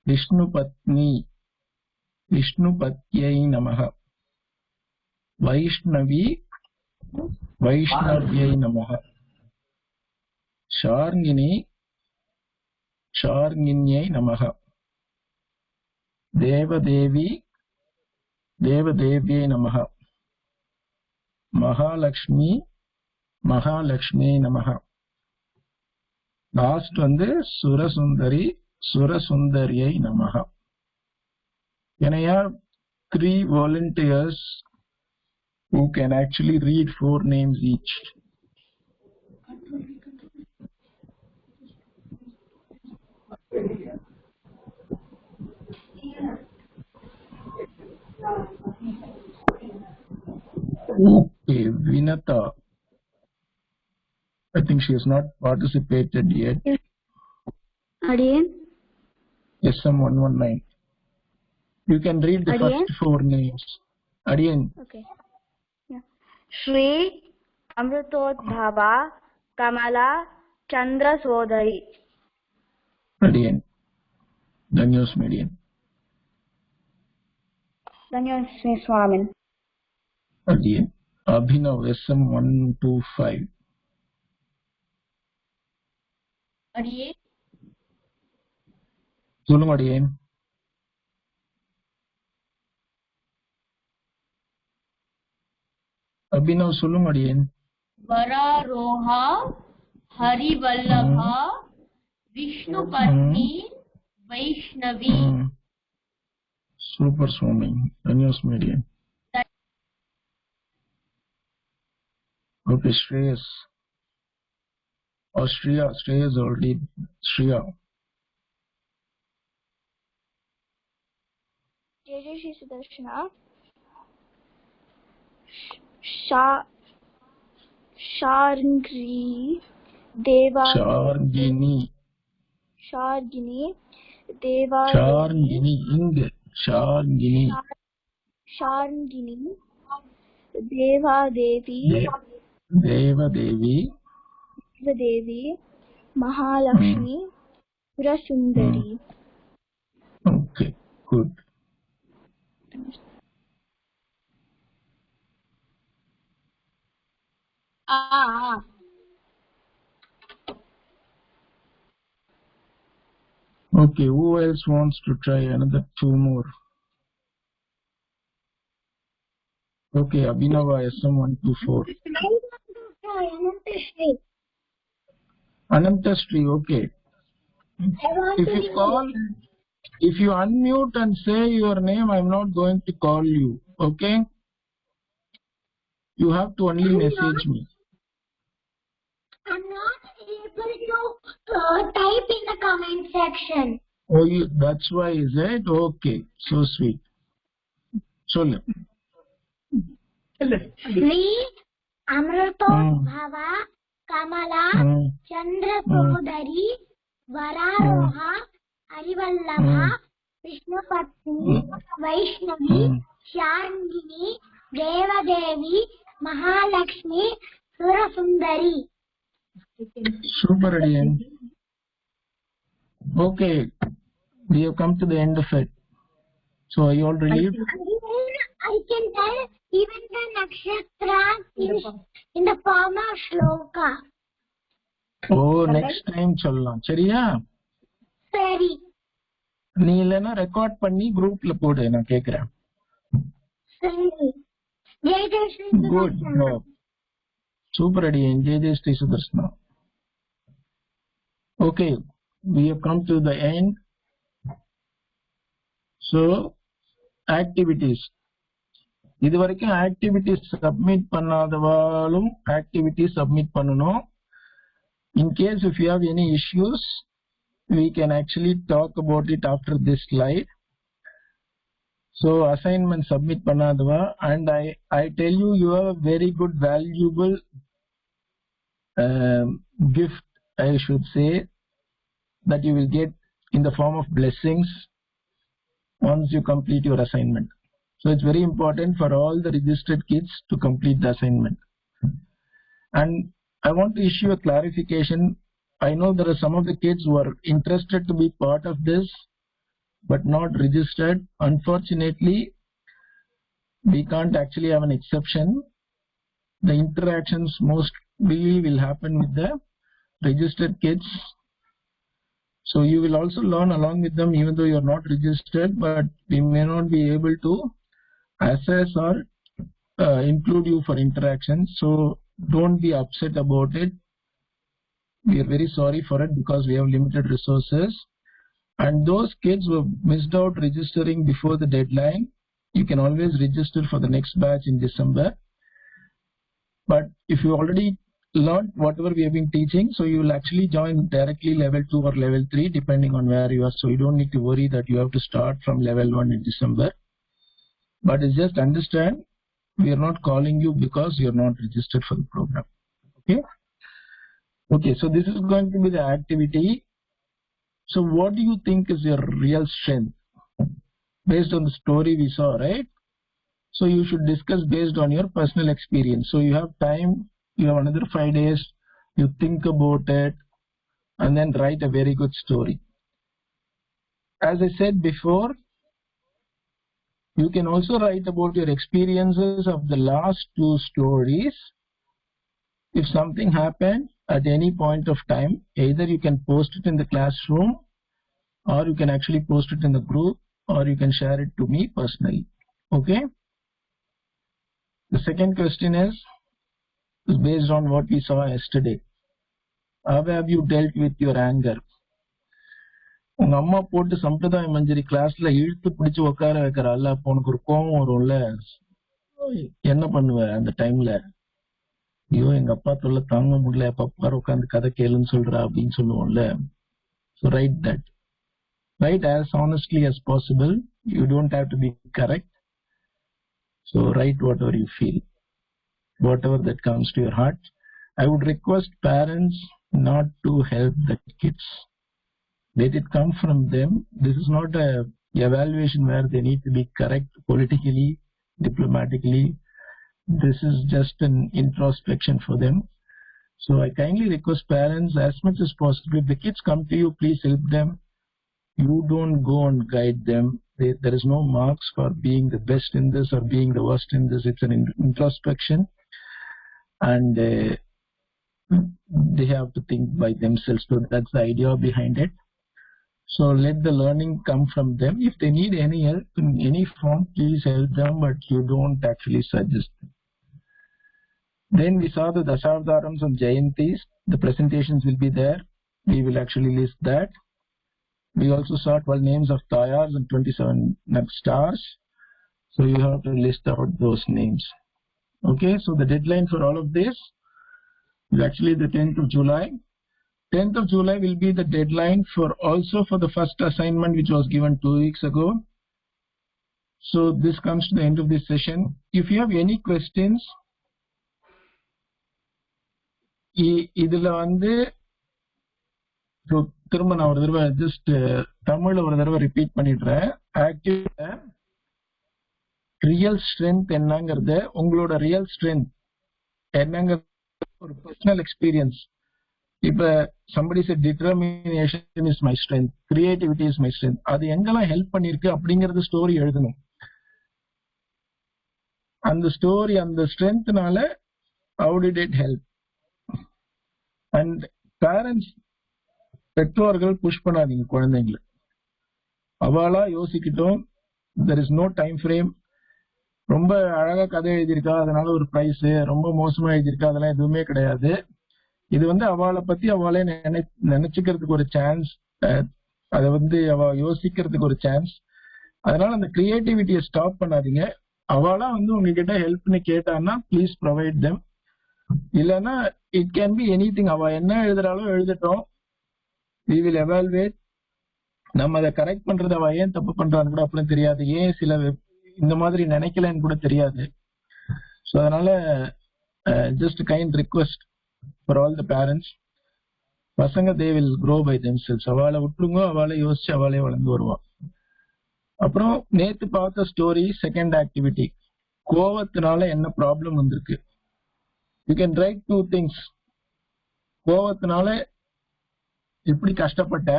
விஷ்ணுபத்னி, விஷ்ணுபத்யை நமஹ. வைஷ்ணவி, வைஷ்ணவ்யை நமஹ. ஷார்ங்கினி, ஷார்ங்கின்யை நமஹ. தேவதேவி, தேவதேவியை நமஹ. மகாலட்சுமி, மகாலட்சுமியை நமஹ. லாஸ்ட் வந்து சுரசுந்தரி, சுரசுந்தரியை நமஹ. Can I have 3 volunteers who can actually read 4 names each? Okay, Vinata. I think she has not participated yet. Adiyan. SM119. You can read the first 4 names. Adiyan. Okay. Yeah. Shri, Amritodbhava, Kamala, Chandra Sodari. Adiyan. Danyos Median. Danyos Swamin. Adiyan. Abhinav, SM125. Adiyan. சொல்லுங்க அடியேன். அபினவ் சொல்லுங்க அடியேன். Vararoha, Harivallabha, Vishnupatni, Vaishnavi. Super Swami. தன்யோஸ் மீடியன். Okay, Shreyas. Shreya, Shreya is already Shreya. Jai Shri Sudarshana. Sharngri, Deva. Shargini. Shargini, Deva. Shargini, Inge. Shargini. Shargini, Deva Devi. Deva Devi. Devi, Mahalakshmi, Surasundari. Okay, good. Okay, who else wants to try another 2 more? Okay, Abhinava, SM124. Anantashri, okay. If you unmute and say your name, I'm not going to call you, okay? You have to only message me. I'm not able to type in the comment section. Oh, that's why, is it? Okay, so sweet. Solle. Shri Amritodbhava, Kamala, Chandra Sodari, Vararoha, Harivallabha, Vishnupatni, Vaishnavi, Sharngini, Devadevi, Mahalakshmi, Surasundari. Super, Adiyan. Okay, we have come to the end of it. So are you all relieved? I can tell even the nakshatra in the form of shloka. Oh, next time சொல்லலாம் சரியா? சரி. நீ இல்லனா record பண்ணி குரூப்ல போடு, நான் கேக்குறேன். சரி. Jai Jai Sri Good job. Super Adiyan, Jai Jai Sri Sudarsana. Okay, we have come to the end. So, activities. இது வரைக்கும் activities submit பண்ணாதவாலும் activities submit பண்ணணும். In case if you have any issues, we can actually talk about it after this slide. So assignment submit பண்ணாதவா, and I tell you, you have a very good valuable gift, I should say, that you will get in the form of blessings once you complete your assignment. So it's very important for all the registered kids to complete the assignment. And I want to issue a clarification. I know there are some of the kids who are interested to be part of this but not registered. Unfortunately, we can't actually have an exception. The interactions mostly will happen with the registered kids. So you will also learn along with them even though you are not registered, but we may not be able to assess or include you for interactions. So don't be upset about it. We are very sorry for it because we have limited resources. And those kids who have missed out registering before the deadline, you can always register for the next batch in December. But if you already learned whatever we have been teaching, so you will actually join directly level 2 or level 3 depending on where you are. So you don't need to worry that you have to start from level 1 in December. But it's just understand, we are not calling you because you are not registered for the program. Okay? Okay, so this is going to be the activity. So what do you think is your real strength? Based on the story we saw, right? So you should discuss based on your personal experience. So you have time, you have another 5 days, you think about it, and then write a very good story. As I said before, you can also write about your experiences of the last 2 stories. If something happened at any point of time, either you can post it in the classroom, or you can actually post it in the group, or you can share it to me personally. Okay? The second question is based on what we saw yesterday. How have you dealt with your anger? உங்க அம்மா போட்டு சம்பிரதாய மஞ்சரி கிளாஸ்ல இழுத்து பிடிச்சு உட்கார வைக்கிறாள், அப்போ உனக்கு ஒரு கோபம் வரும்ல, என்ன பண்ணுவ அந்த டைம்ல? ஐயோ எங்க அப்பா தொல்லை தாங்க முடியல, அப்பா உட்காந்து கதை கேளுன்னு சொல்றா அப்படின்னு சொல்லுவோம்ல. So write that. Write as honestly as possible. You don't have to be correct. So write whatever you feel, whatever that comes to your heart. I would request parents not to help the kids. Let it come from them. This is not a evaluation where they need to be correct politically, diplomatically. This is just an introspection for them. So I kindly request parents as much as possible, if the kids come to you, please help them. You don't go and guide them. There is no marks for being the best in this or being the worst in this. It's an introspection, and they have to think by themselves. So that's the idea behind it. So let the learning come from them. If they need any help in any form, please help them, but you don't actually suggest them. Then we saw the Dashavatharams and Jayantis. The presentations will be there. We will actually list that. We also saw 12 names of Tayars and 27 stars. So you have to list out those names. Okay, so the deadline for all of this is actually the 10th of July. 10th of July will be the deadline for also for the first assignment which was given 2 weeks ago. So this comes to the end of this session. If you have any questions, இதுல வந்து திரும்ப நான் ஒரு தடவை just தமிழ்ல ஒரு தடவை repeat பண்ணிடுறேன். ஆக்டிவ்ல ரியல் ஸ்ட்ரென்த் என்னங்கிறத, உங்களோட ரியல் ஸ்ட்ரென்த் என்னங்க ஒரு பர்சனல் எக்ஸ்பீரியன்ஸ் இப்ப somebody said determination is my strength, creativity is my strength. அது எங்கெல்லாம் ஹெல்ப் பண்ணிருக்கு அப்படிங்கறது ஸ்டோரி எழுதணும். அந்த ஸ்டோரி அந்த ஸ்ட்ரென்த்னால how did it help? And parents, பெற்றோர்கள் புஷ் பண்ணாதீங்க குழந்தைங்களை. அவளா யோசிக்கட்டும். there is no time frame. ரொம்ப அழகா கதை எழுதியிருக்கா அதனால ஒரு பிரைஸ், ரொம்ப மோசமா எழுதியிருக்கா அதெல்லாம் எதுவுமே கிடையாது. இது அவளை பத்தி அவளே நினைச்சுக்கிறதுக்கு ஒரு சான்ஸ், அதை அவ யோசிக்கிறதுக்கு ஒரு சான்ஸ். அதனால அந்த கிரியேட்டிவிட்டியை ஸ்டாப் பண்ணாதீங்க. அவளா உங்ககிட்ட ஹெல்ப்னு கேட்டான்னா ப்ளீஸ் ப்ரொவைட் தெம். இல்லைன்னா it can be any thing. அவ என்ன எழுதுறாலும் எழுதட்டும், we will evaluate. நம்ம அதை கரெக்ட் பண்றது அவ ஏன் தப்பு பண்றான்னு கூட அப்படிலாம் தெரியாது, ஏன் சில இந்த மாதிரி நினைக்கலன்னு கூட தெரியாது. ஸோ அதனால just kind request for all the parents, பசங்க they will grow by themselves. அவளை விட்டுருங்க, அவளை யோசிச்சு அவளே வளர்ந்து வருவான். அப்புறம் நேத்து பார்த்த ஸ்டோரி செகண்ட் ஆக்டிவிட்டி, கோவத்தினால என்ன ப்ராப்ளம் வந்திருக்கு. You can write 2 things. கோவத்தினால எப்படி கஷ்டப்பட்ட,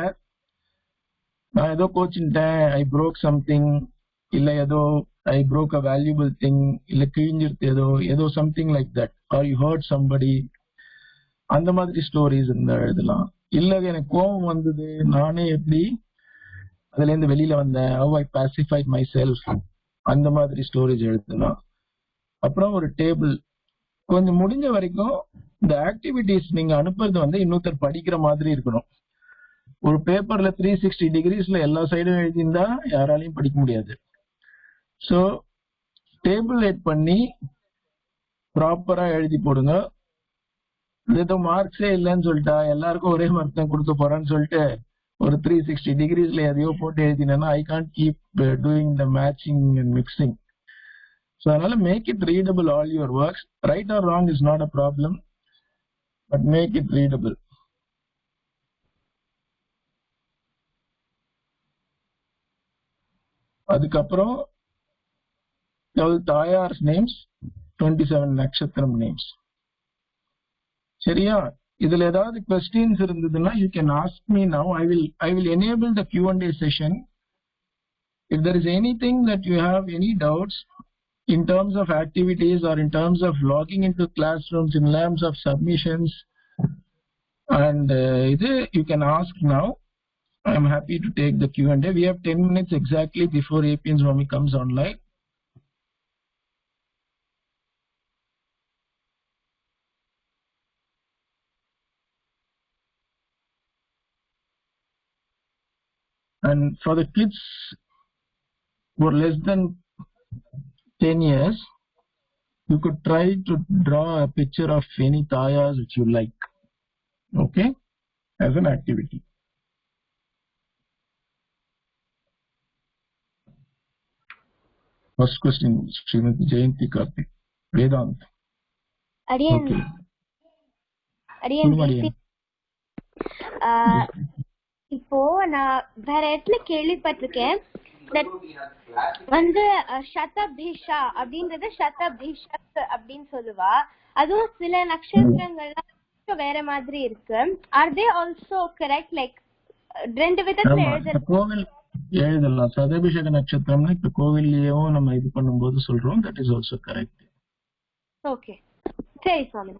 நான் ஏதோ கோச்சின்ட்டேன், ஐ ப்ரோக் சம்திங், இல்ல ஏதோ I broke a valuable thing, இல்ல கிழிஞ்சிருத்து ஏதோ something like that, are you hurt somebody. அந்த மாதிரி ஸ்டோரிஸ் இருந்தா எழுதலாம். இல்ல எனக்கு கோவம் வந்தது, நானே எப்படி அதுல இருந்து வெளியில வந்தேன், how I pacified myself, அந்த மாதிரி ஸ்டோரிஸ் எழுதலாம். அப்புறம் ஒரு டேபிள், கொஞ்சம் முடிஞ்ச வரைக்கும் இந்த ஆக்டிவிட்டிஸ் நீங்க அனுப்புறது இன்னொருத்தர் படிக்கிற மாதிரி இருக்கணும். ஒரு பேப்பர்ல 360 டிகிரிஸ்ல எல்லா சைடும் எழுதியிருந்தா யாராலையும் படிக்க முடியாது. ஸோ டேபிள் லைட் பண்ணி ப்ராப்பரா எழுதி போடுங்க. ஏதோ மார்க்ஸே இல்லைன்னு சொல்லிட்டா எல்லாருக்கும் ஒரே மார்க் தான் கொடுக்க போறான்னு சொல்லிட்டு ஒரு 360 டிகிரிஸ்ல எதையோ போட்டு எழுதினா I can't keep doing the matching and mixing. So அதனால make it readable all your works. Right or wrong is not a problem, but make it readable. அதுக்கப்புறம் 12 தாயார்ஸ் நேம்ஸ், 27 நட்சத்திரம் நேம்ஸ். சரியா? இதுல ஏதாவது கொஸ்டின்ஸ் இருந்ததுன்னா you can ask me now. I will enable the Q&A session. If there is anything that you have any doubts in terms of activities or in terms of logging into classrooms, in terms of submissions, and you can ask now. I am happy to take the Q&A. We have 10 minutes exactly before APN Swami comes online. And for the kids who are less than 10 years, you could try to draw a picture of any tayas which you like, okay, as an activity. First question, Srimati Jayanti Karthik, Vedant. Adiyan. Okay. Adiyan. இப்போ நான் வேற இடத்துல கேள்விப்பட்டிருக்கேன் சதபிஷா அப்படின்றத சதபிஷக் அப்படின்னு சொல்லுவா. அதுவும் சில நட்சத்திரங்கள்லாம் வேற மாதிரி இருக்கு. Are they also correct? Like ரெண்டு விதத்துல எழுதலாம். சதபிஷக நட்சத்திரம்னா இப்ப கோவில்லையும் நம்ம இது பண்ணும்போது சொல்றோம். That is also correct. Okay, சரி சுவாமி.